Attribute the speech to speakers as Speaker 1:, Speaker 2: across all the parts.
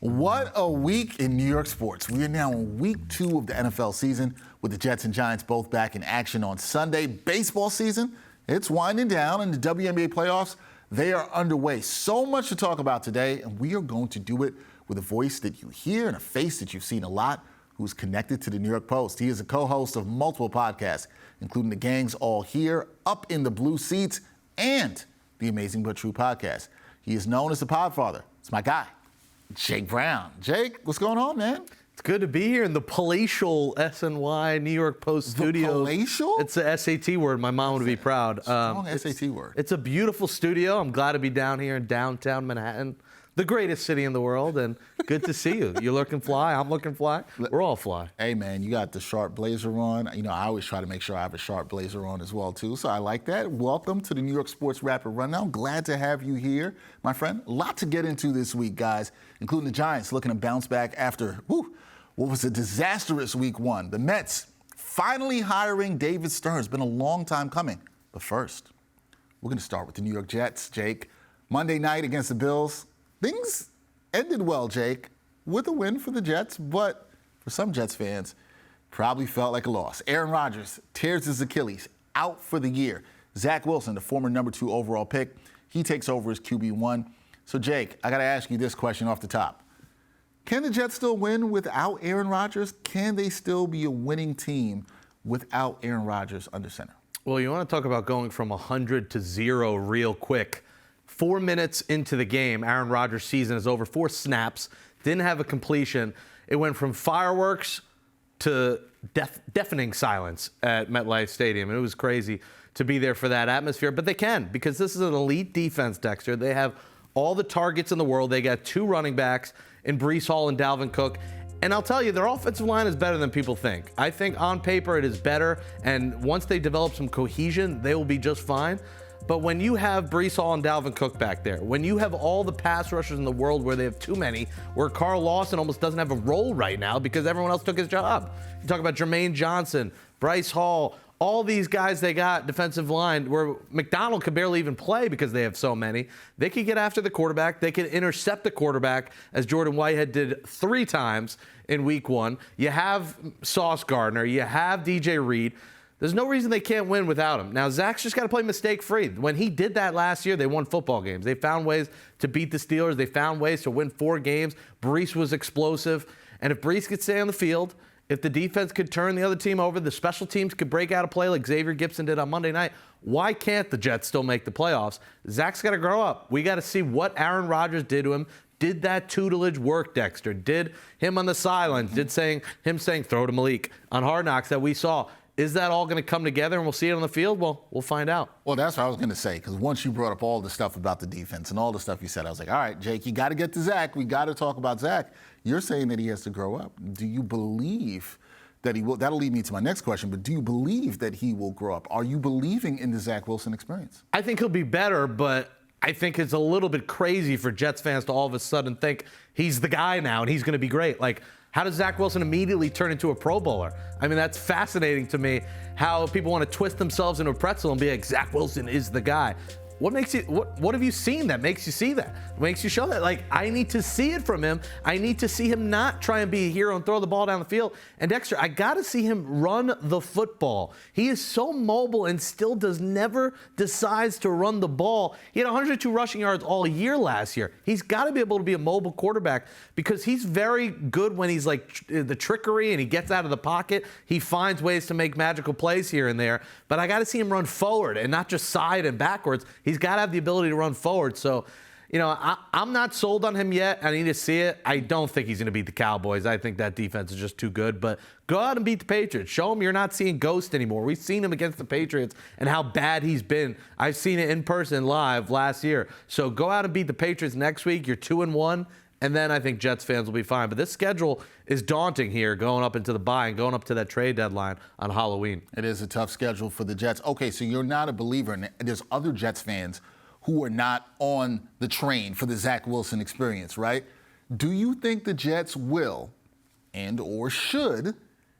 Speaker 1: What a week in New York sports. We are now in week 2 of the NFL season with the Jets and Giants both back in action on Sunday. Baseball season, it's winding down, and the WNBA playoffs, they are underway. So much to talk about today, and we are going to do it with a voice that you hear and a face that you've seen a lot, who's connected to the New York Post. He is a co-host of multiple podcasts, including The Gang's All Here, Up in the Blue Seats, and the Amazing But True podcast. He is known as the Podfather. It's my guy, Jake Brown. Jake, what's going on, man?
Speaker 2: It's good to be here in the palatial SNY New York Post studio.
Speaker 1: Palatial?
Speaker 2: It's a SAT word. My mom would be proud.
Speaker 1: Strong SAT word.
Speaker 2: It's a beautiful studio. I'm glad to be down here in downtown Manhattan, the greatest city in the world, and good to see you. You're looking fly. I'm looking fly. We're all fly.
Speaker 1: Hey, man, you got the sharp blazer on. You know, I always try to make sure I have a sharp blazer on as well, too, so I like that. Welcome to the New York Sports Rapid Rundown. Glad to have you here, my friend. A lot to get into this week, guys, including the Giants looking to bounce back after, what was a disastrous week 1. The Mets finally hiring David Stearns. Been a long time coming. But first, we're going to start with the New York Jets, Jake. Monday night against the Bills. Things ended well, Jake, with a win for the Jets, but for some Jets fans, probably felt like a loss. Aaron Rodgers tears his Achilles, out for the year. Zach Wilson, the former number 2 overall pick, he takes over as QB1. So, Jake, I got to ask you this question off the top. Can the Jets still win without Aaron Rodgers? Can they still be a winning team without Aaron Rodgers under center?
Speaker 2: Well, you want to talk about going from 100 to 0 real quick. 4 minutes into the game, Aaron Rodgers' season is over. 4 snaps, didn't have a completion. It went from fireworks to deafening silence at MetLife Stadium. And it was crazy to be there for that atmosphere. But they can, because this is an elite defense, Dexter. They have all the targets in the world. They got 2 running backs in Breece Hall and Dalvin Cook. And I'll tell you, their offensive line is better than people think. I think on paper it is better. And once they develop some cohesion, they will be just fine. But when you have Breece Hall and Dalvin Cook back there, when you have all the pass rushers in the world where they have too many, where Carl Lawson almost doesn't have a role right now because everyone else took his job. You talk about Jermaine Johnson, Bryce Hall, all these guys they got defensive line where McDonald could barely even play because they have so many. They could get after the quarterback. They could intercept the quarterback, as Jordan Whitehead did 3 times in week 1. You have Sauce Gardner. You have DJ Reed. There's no reason they can't win without him. Now, Zach's just got to play mistake-free. When he did that last year, they won football games. They found ways to beat the Steelers. They found ways to win 4 games. Breece was explosive. And if Breece could stay on the field, if the defense could turn the other team over, the special teams could break out a play like Xavier Gipson did on Monday night, why can't the Jets still make the playoffs? Zach's got to grow up. We got to see what Aaron Rodgers did to him. Did that tutelage work, Dexter? Did him on the sidelines, him saying, throw to Malik on Hard Knocks that we saw, is that all going to come together and we'll see it on the field? Well, we'll find out.
Speaker 1: Well, that's what I was going to say, because once you brought up all the stuff about the defense and all the stuff you said, I was like, all right, Jake, you got to get to Zach. We got to talk about Zach. You're saying that he has to grow up. Do you believe that he will? That'll lead me to my next question, but do you believe that he will grow up? Are you believing in the Zach Wilson experience?
Speaker 2: I think he'll be better, but I think it's a little bit crazy for Jets fans to all of a sudden think he's the guy now and he's going to be great. Like, how does Zach Wilson immediately turn into a Pro Bowler? I mean, that's fascinating to me, how people want to twist themselves into a pretzel and be like, Zach Wilson is the guy. What makes you? What have you seen that makes you see that? Makes you show that? Like, I need to see it from him. I need to see him not try and be a hero and throw the ball down the field. And Dexter, I got to see him run the football. He is so mobile and still never decides to run the ball. He had 102 rushing yards all year last year. He's got to be able to be a mobile quarterback because he's very good when he's like the trickery and he gets out of the pocket. He finds ways to make magical plays here and there. But I got to see him run forward and not just side and backwards. He's got to have the ability to run forward. So, you know, I'm not sold on him yet. I need to see it. I don't think he's going to beat the Cowboys. I think that defense is just too good. But go out and beat the Patriots. Show him you're not seeing ghost anymore. We've seen him against the Patriots and how bad he's been. I've seen it in person live last year. So go out and beat the Patriots next week. You're 2-1. And then I think Jets fans will be fine. But this schedule is daunting here, going up into the bye and going up to that trade deadline on Halloween.
Speaker 1: It is a tough schedule for the Jets. Okay, so you're not a believer, and there's other Jets fans who are not on the train for the Zach Wilson experience, right? Do you think the Jets will and or should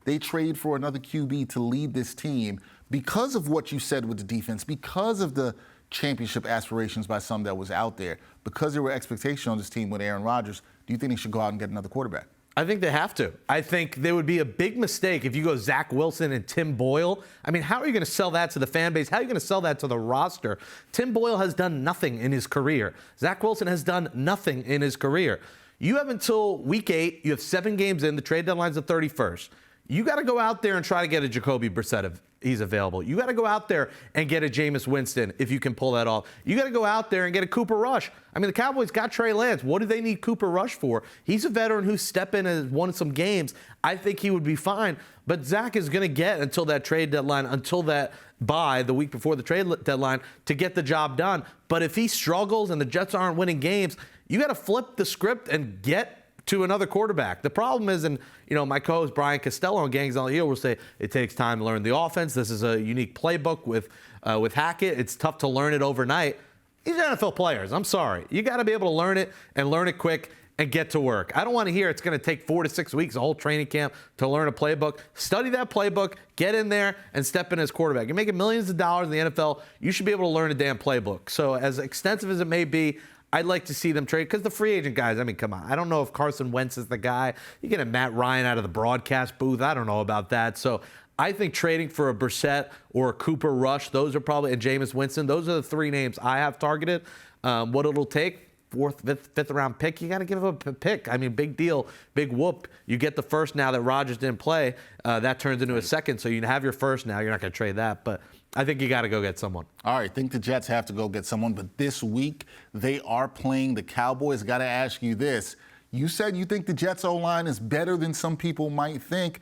Speaker 1: they trade for another QB to lead this team because of what you said with the defense, because of the championship aspirations by some that was out there. Because there were expectations on this team with Aaron Rodgers, do you think they should go out and get another quarterback?
Speaker 2: I think they have to. I think there would be a big mistake if you go Zach Wilson and Tim Boyle. I mean, how are you going to sell that to the fan base? How are you going to sell that to the roster? Tim Boyle has done nothing in his career. Zach Wilson has done nothing in his career. You have until week 8. You have 7 games in. The trade deadline's the 31st. You got to go out there and try to get a Jacoby Brissett if he's available. You got to go out there and get a Jameis Winston if you can pull that off. You got to go out there and get a Cooper Rush. I mean, the Cowboys got Trey Lance. What do they need Cooper Rush for? He's a veteran who's stepped in and won some games. I think he would be fine. But Zach is going to get until that trade deadline, until that bye the week before the trade deadline to get the job done. But if he struggles and the Jets aren't winning games, you got to flip the script and get to another quarterback. The problem is, and my co-host Brian Costello on Gangs on the Hill will say it takes time to learn the offense. This is a unique playbook with Hackett. It's tough to learn it overnight. These are NFL players. I'm sorry. You got to be able to learn it and learn it quick and get to work. I don't want to hear it's going to take 4 to 6 weeks, a whole training camp, to learn a playbook. Study that playbook, get in there, and step in as quarterback. You're making millions of dollars in the NFL. You should be able to learn a damn playbook. So as extensive as it may be, I'd like to see them trade, because the free agent guys, I mean, come on. I don't know if Carson Wentz is the guy. You get a Matt Ryan out of the broadcast booth. I don't know about that. So I think trading for a Brissett or a Cooper Rush, those are probably, and Jameis Winston, those are the 3 names I have targeted. What it'll take, 4th, 5th round pick, you got to give up a pick. I mean, big deal, big whoop. You get the first now that Rodgers didn't play. That turns into a second, so you have your first now. You're not going to trade that, but I think you got to go get someone.
Speaker 1: All right, I think the Jets have to go get someone, but this week they are playing the Cowboys. Got to ask you this. You said you think the Jets O-line is better than some people might think.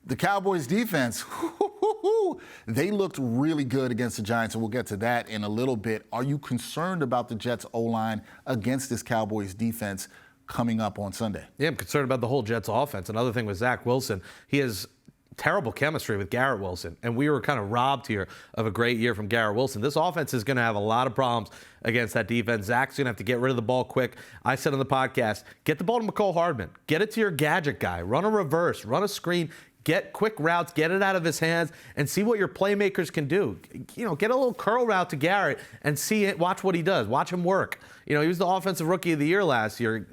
Speaker 1: The Cowboys defense, they looked really good against the Giants, and we'll get to that in a little bit. Are you concerned about the Jets O-line against this Cowboys defense coming up on Sunday?
Speaker 2: Yeah, I'm concerned about the whole Jets offense. Another thing with Zach Wilson, he has terrible chemistry with Garrett Wilson, and we were kind of robbed here of a great year from Garrett Wilson. This offense is going to have a lot of problems against that defense. Zach's going to have to get rid of the ball quick. I said on the podcast, get the ball to McCole Hardman. Get it to your gadget guy. Run a reverse. Run a screen. Get quick routes. Get it out of his hands and see what your playmakers can do. Get a little curl route to Garrett and see it. Watch what he does. Watch him work. He was the offensive rookie of the year last year.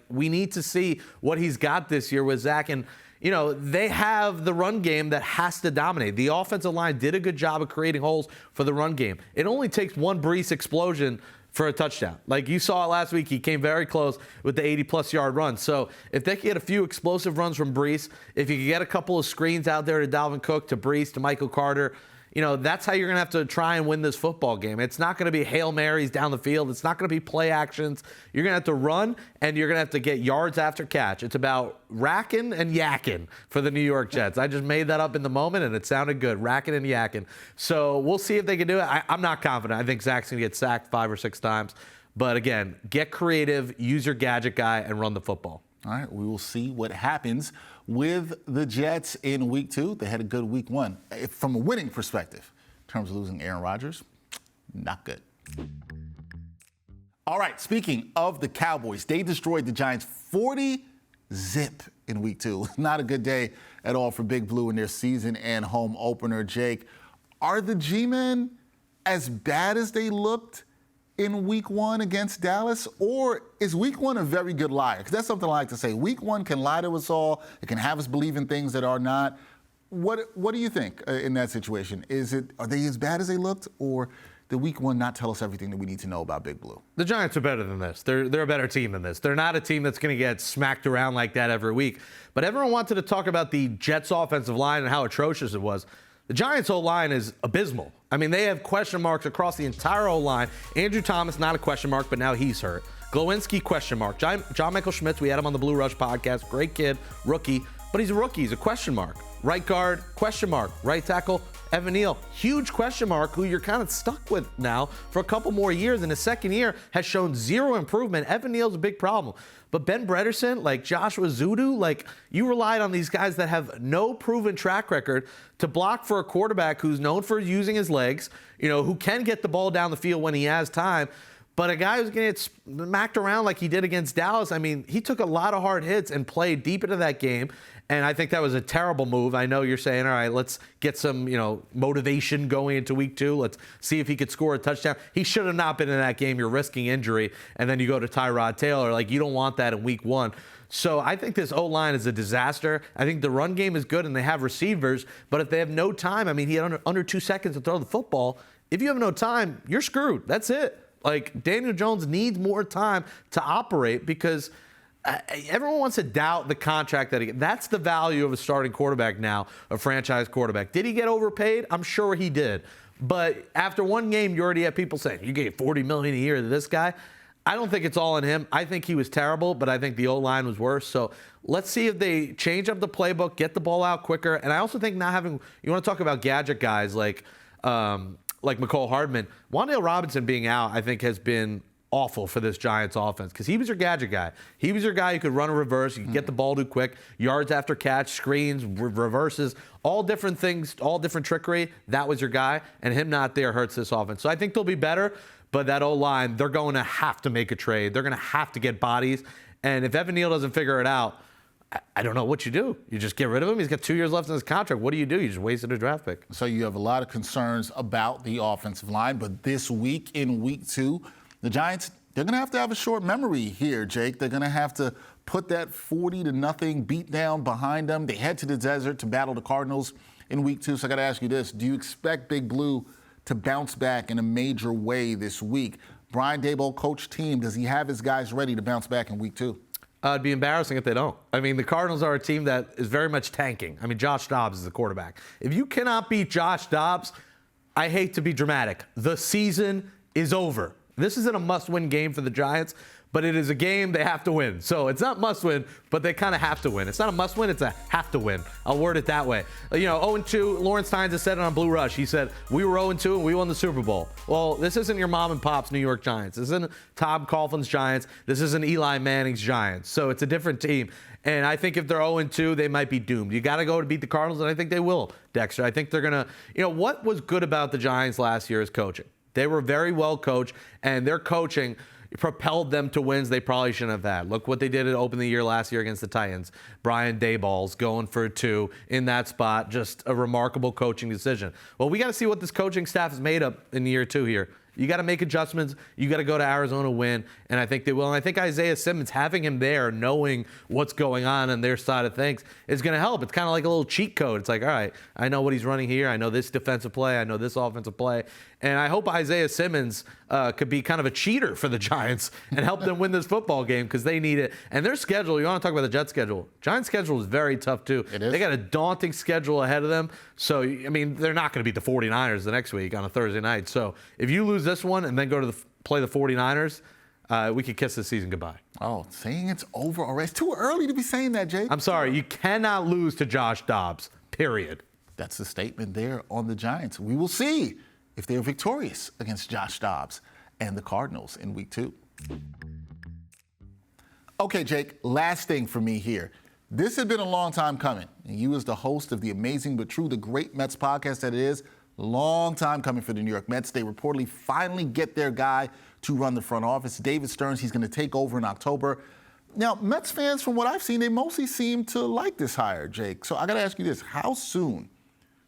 Speaker 2: We need to see what he's got this year with Zach. And they have the run game that has to dominate. The offensive line did a good job of creating holes for the run game. It only takes one Brees explosion for a touchdown. Like you saw it last week, he came very close with the 80-plus yard run. So if they could get a few explosive runs from Brees, if you could get a couple of screens out there to Dalvin Cook, to Brees, to Michael Carter, that's how you're going to have to try and win this football game. It's not going to be Hail Marys down the field. It's not going to be play actions. You're going to have to run, and you're going to have to get yards after catch. It's about racking and yakking for the New York Jets. I just made that up in the moment, and it sounded good, racking and yakking. So we'll see if they can do it. I'm not confident. I think Zach's going to get sacked 5 or 6 times. But again, get creative, use your gadget guy, and run the football.
Speaker 1: All right, we will see what happens with the Jets in week 2. They had a good week 1. From a winning perspective, in terms of losing Aaron Rodgers, not good. All right, speaking of the Cowboys, they destroyed the Giants 40-zip in week 2. Not a good day at all for Big Blue in their season and home opener. Jake, are the G-Men as bad as they looked in week 1 against Dallas, or is week 1 a very good liar? Because that's something I like to say. Week 1 can lie to us all. It can have us believe in things that are not. What do you think in that situation? Are they as bad as they looked, or did week 1 not tell us everything that we need to know about Big Blue?
Speaker 2: The Giants are better than this. They're a better team than this. They're not a team that's going to get smacked around like that every week. But everyone wanted to talk about the Jets' offensive line and how atrocious it was. The Giants' O-line is abysmal. I mean, they have question marks across the entire O-line. Andrew Thomas, not a question mark, but now he's hurt. Glowinski, question mark. John Michael Schmitz, we had him on the Blue Rush podcast. Great kid, rookie. But he's a rookie. He's a question mark. Right guard, question mark. Right tackle, Evan Neal, huge question mark, who you're kind of stuck with now for a couple more years. In his second year, has shown zero improvement. Evan Neal's a big problem. But Ben Bredesen, like Joshua Zudu, you relied on these guys that have no proven track record to block for a quarterback who's known for using his legs, who can get the ball down the field when he has time. But a guy who's going to get smacked around like he did against Dallas, I mean, he took a lot of hard hits and played deep into that game. And I think that was a terrible move. I know you're saying, all right, let's get some, motivation going into week 2. Let's see if he could score a touchdown. He should have not been in that game. You're risking injury. And then you go to Tyrod Taylor. Like, you don't want that in week 1. So I think this O-line is a disaster. I think the run game is good and they have receivers. But if they have no time, I mean, he had under 2 seconds to throw the football. If you have no time, you're screwed. That's it. Like, Daniel Jones needs more time to operate because everyone wants to doubt the contract that he gets. That's the value of a starting quarterback now, a franchise quarterback. Did he get overpaid? I'm sure he did. But after one game, you already have people saying, you gave $40 million a year to this guy. I don't think it's all on him. I think he was terrible, but I think the O-line was worse. So let's see if they change up the playbook, get the ball out quicker. And I also think not having, you want to talk about gadget guys like McCole Hardman. Wan'Dale Robinson being out, I think, has been awful for this Giants offense because he was your gadget guy. He was your guy who could run a reverse, you could get the ball too quick, yards after catch, screens, reverses, all different things, all different trickery. That was your guy, and him not there hurts this offense. So I think they'll be better, but that O-line, they're going to have to make a trade. They're going to have to get bodies, and if Evan Neal doesn't figure it out, I don't know what you do. You just get rid of him? He's got 2 years left in his contract. What do? You just wasted a draft pick.
Speaker 1: So you have a lot of concerns about the offensive line, but this week, in week 2, the Giants, they're going to have a short memory here, Jake. They're going to have to put that 40-0 beatdown behind them. They head to the desert to battle the Cardinals in week 2. So I got to ask you this. Do you expect Big Blue to bounce back in a major way this week? Brian Daboll, coach team, does he have his guys ready to bounce back in week 2?
Speaker 2: It'd be embarrassing if they don't. I mean, the Cardinals are a team that is very much tanking. I mean, Josh Dobbs is the quarterback. If you cannot beat Josh Dobbs, I hate to be dramatic. The season is over. This isn't a must-win game for the Giants, but it is a game they have to win. So it's not must-win, but they kind of have to win. It's not a must-win, it's a have-to-win. I'll word it that way. 0-2, Lawrence Tynes has said it on Blue Rush. He said, we were 0-2 and we won the Super Bowl. Well, this isn't your mom and pop's New York Giants. This isn't Tom Coughlin's Giants. This isn't Eli Manning's Giants. So it's a different team. And I think if they're 0-2, they might be doomed. You got to go to beat the Cardinals, and I think they will, Dexter. I think they're going to, what was good about the Giants last year is coaching. They were very well coached, and their coaching propelled them to wins they probably shouldn't have had. Look what they did to open the year last year against the Titans. Brian Daboll's going for a 2 in that spot. Just a remarkable coaching decision. Well, we got to see what this coaching staff is made up in year 2 here. You got to make adjustments. You got to go to Arizona, win, and I think they will. And I think Isaiah Simmons, having him there, knowing what's going on their side of things, is going to help. It's kind of like a little cheat code. It's like, all right, I know what he's running here. I know this defensive play. I know this offensive play. And I hope Isaiah Simmons could be kind of a cheater for the Giants and help them win this football game because they need it. And their schedule, you want to talk about the Jets schedule. Giants schedule is very tough, too.
Speaker 1: It is.
Speaker 2: They got a daunting schedule ahead of them. So, I mean, they're not going to beat the 49ers the next week on a Thursday night. So if you lose this one and then go to play the 49ers, we could kiss the season goodbye.
Speaker 1: Oh, saying it's over already. It's too early to be saying that, Jake.
Speaker 2: I'm sorry. You cannot lose to Josh Dobbs, period.
Speaker 1: That's the statement there on the Giants. We will see if they're victorious against Josh Dobbs and the Cardinals in week 2. Okay, Jake, last thing for me here. This has been a long time coming. And you as the host of the Amazing But True, the great Mets podcast that it is, long time coming for the New York Mets. They reportedly finally get their guy to run the front office. David Stearns, he's going to take over in October. Now, Mets fans, from what I've seen, they mostly seem to like this hire, Jake. So I got to ask you this. How soon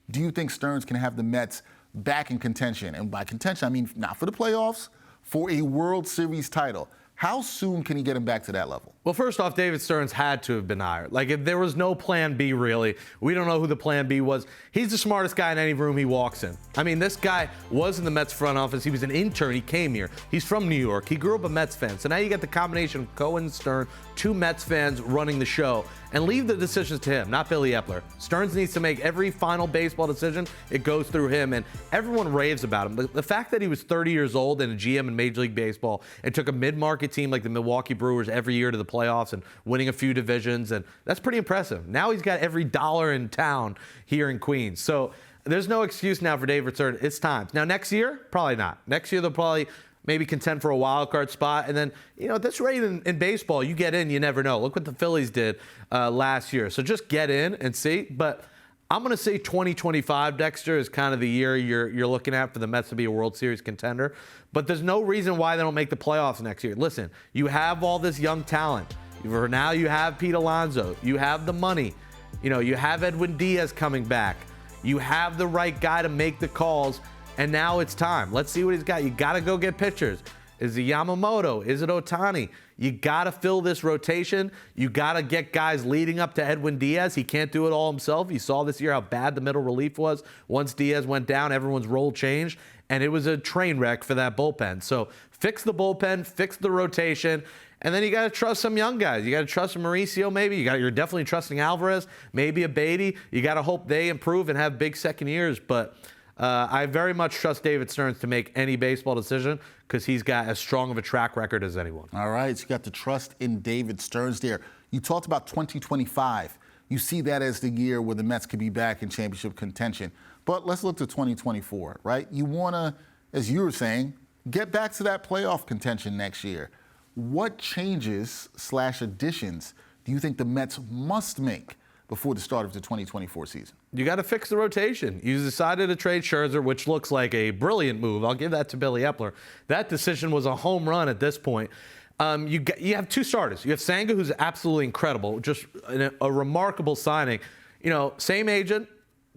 Speaker 1: do you think Stearns can have the Mets back in contention? And by contention, I mean not for the playoffs, for a World Series title. How soon can he get him back to that level?
Speaker 2: Well, first off, David Stearns had to have been hired. Like, if there was no plan B, really, we don't know who the plan B was. He's the smartest guy in any room he walks in. I mean, this guy was in the Mets front office. He was an intern. He came here. He's from New York. He grew up a Mets fan. So now you get the combination of Cohen and Stearns, 2 Mets fans running the show, and leave the decisions to him, not Billy Epler. Stearns needs to make every final baseball decision. It goes through him, and everyone raves about him. The fact that he was 30 years old and a GM in Major League Baseball and took a mid-market team like the Milwaukee Brewers every year to the playoffs and winning a few divisions, and that's pretty impressive. Now he's got every dollar in town here in Queens. So there's no excuse now for David Stearns. It's time. Now next year, probably not. Next year they'll probably maybe contend for a wild card spot. And then, at this rate in baseball, you get in, you never know. Look what the Phillies did last year. So just get in and see. But I'm going to say 2025, Dexter, is kind of the year you're looking at for the Mets to be a World Series contender. But there's no reason why they don't make the playoffs next year. Listen, you have all this young talent. For now, you have Pete Alonso. You have the money. You have Edwin Diaz coming back. You have the right guy to make the calls. And now it's time. Let's see what he's got. You got to go get pitchers. Is it Yamamoto? Is it Ohtani? You got to fill this rotation. You got to get guys leading up to Edwin Diaz. He can't do it all himself. You saw this year how bad the middle relief was. Once Diaz went down, everyone's role changed, and it was a train wreck for that bullpen. So fix the bullpen, fix the rotation, and then you got to trust some young guys. You got to trust Mauricio maybe. You're definitely trusting Alvarez, maybe a Beatty. You got to hope they improve and have big second years, but I very much trust David Stearns to make any baseball decision because he's got as strong of a track record as anyone.
Speaker 1: All right, so you got the trust in David Stearns there. You talked about 2025. You see that as the year where the Mets could be back in championship contention. But let's look to 2024, right? You want to, as you were saying, get back to that playoff contention next year. What changes/additions do you think the Mets must make before the start of the 2024 season?
Speaker 2: You got to fix the rotation. You decided to trade Scherzer, which looks like a brilliant move. I'll give that to Billy Epler. That decision was a home run at this point. You have two starters. You have Senga, who's absolutely incredible, just a remarkable signing. Same agent,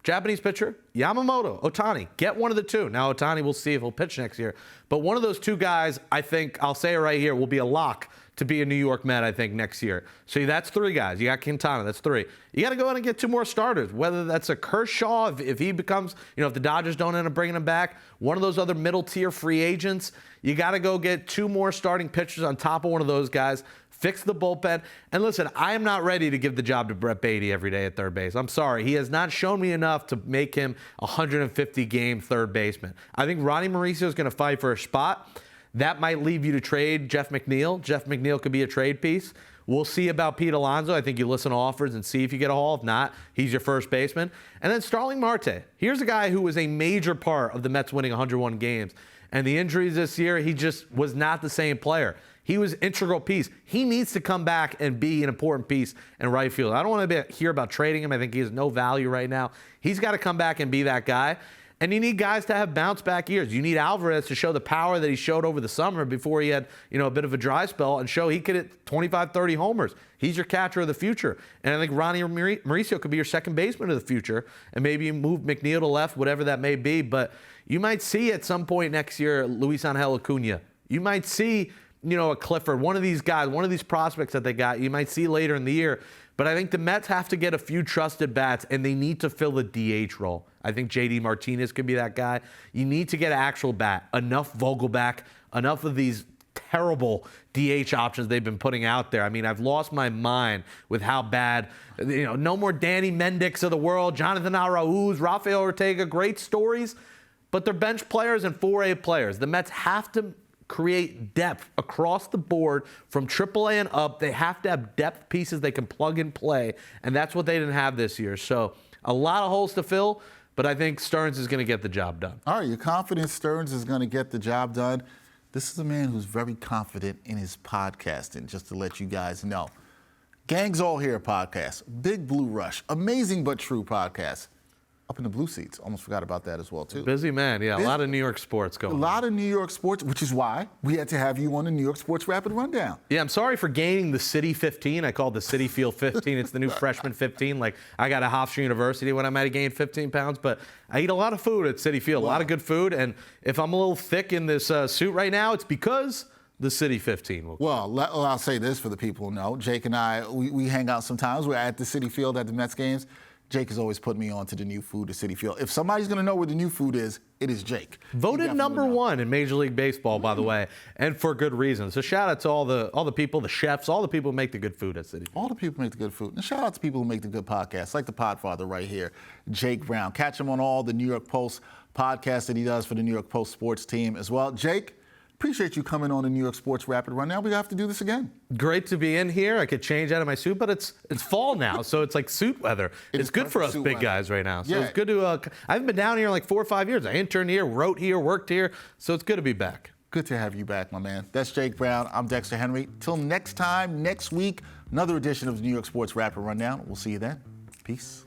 Speaker 2: Japanese pitcher, Yamamoto, Ohtani. Get one of the two. Now, Ohtani, we'll see if he'll pitch next year. But one of those two guys, I think, I'll say it right here, will be a lock to be a New York Met, I think, next year. So that's three guys. You got Quintana, that's three. You got to go out and get two more starters, whether that's a Kershaw, if he becomes, if the Dodgers don't end up bringing him back, one of those other middle-tier free agents. You got to go get two more starting pitchers on top of one of those guys, fix the bullpen. And listen, I am not ready to give the job to Brett Beatty every day at third base. I'm sorry. He has not shown me enough to make him a 150-game third baseman. I think Ronnie Mauricio is going to fight for a spot. That might leave you to trade Jeff McNeil. Jeff McNeil could be a trade piece. We'll see about Pete Alonso. I think you listen to offers and see if you get a haul. If not, he's your first baseman. And then Starling Marte. Here's a guy who was a major part of the Mets winning 101 games. And the injuries this year, he just was not the same player. He was an integral piece. He needs to come back and be an important piece in right field. I don't want to hear about trading him. I think he has no value right now. He's got to come back and be that guy. And you need guys to have bounce-back years. You need Alvarez to show the power that he showed over the summer before he had, a bit of a dry spell and show he could hit 25, 30 homers. He's your catcher of the future. And I think Ronnie Mauricio could be your second baseman of the future. And maybe you move McNeil to left, whatever that may be. But you might see at some point next year Luis Angel Acuna. You might see, a Clifford, one of these guys, one of these prospects that they got, you might see later in the year. But I think the Mets have to get a few trusted bats, and they need to fill the DH role. I think J.D. Martinez could be that guy. You need to get an actual bat, enough Vogelback, enough of these terrible DH options they've been putting out there. I mean, I've lost my mind with how bad, no more Danny Mendick of the world, Jonathan Arauz, Rafael Ortega, great stories, but they're bench players and 4A players. The Mets have to create depth across the board from AAA and up. They have to have depth pieces they can plug and play, and that's what they didn't have this year. So a lot of holes to fill, but I think Stearns is going to get the job done.
Speaker 1: All right, you're confident Stearns is going to get the job done. This is a man who's very confident in his podcasting, just to let you guys know. Gang's All Here podcast, Big Blue Rush, amazing but true podcast. Up in the blue seats. Almost forgot about that as well, too.
Speaker 2: Busy man, yeah. A lot of New York sports going on.
Speaker 1: A lot of New York sports, which is why we had to have you on the New York Sports Rapid Rundown.
Speaker 2: Yeah, I'm sorry for gaining the City 15. I call it the City Field 15. It's the new freshman 15. Like, I got a Hofstra University when I might have gained 15 pounds, but I eat a lot of food at City Field, a lot of good food. And if I'm a little thick in this suit right now, it's because the City 15.
Speaker 1: Well, I'll say this for the people who know. Jake and I, we hang out sometimes. We're at the City Field at the Mets games. Jake has always put me on to the new food at City Field. If somebody's going to know where the new food is, it is Jake.
Speaker 2: Voted #1 in Major League Baseball, by the way, and for good reason. So shout out to all the people, the chefs, all the people who make the good food at City Field.
Speaker 1: All the people who make the good food. And shout out to people who make the good podcasts, like the Podfather right here, Jake Brown. Catch him on all the New York Post podcasts that he does for the New York Post sports team as well. Jake, appreciate you coming on the New York Sports Rapid Rundown. We have to do this again.
Speaker 2: Great to be in here. I could change out of my suit, but it's fall now, so it's like suit weather. It's good for us big guys right now. So it's good to. I haven't been down here in like 4 or 5 years. I interned here, wrote here, worked here, so it's good to be back.
Speaker 1: Good to have you back, my man. That's Jake Brown. I'm Dexter Henry. Till next time, next week, another edition of the New York Sports Rapid Rundown. We'll see you then. Peace.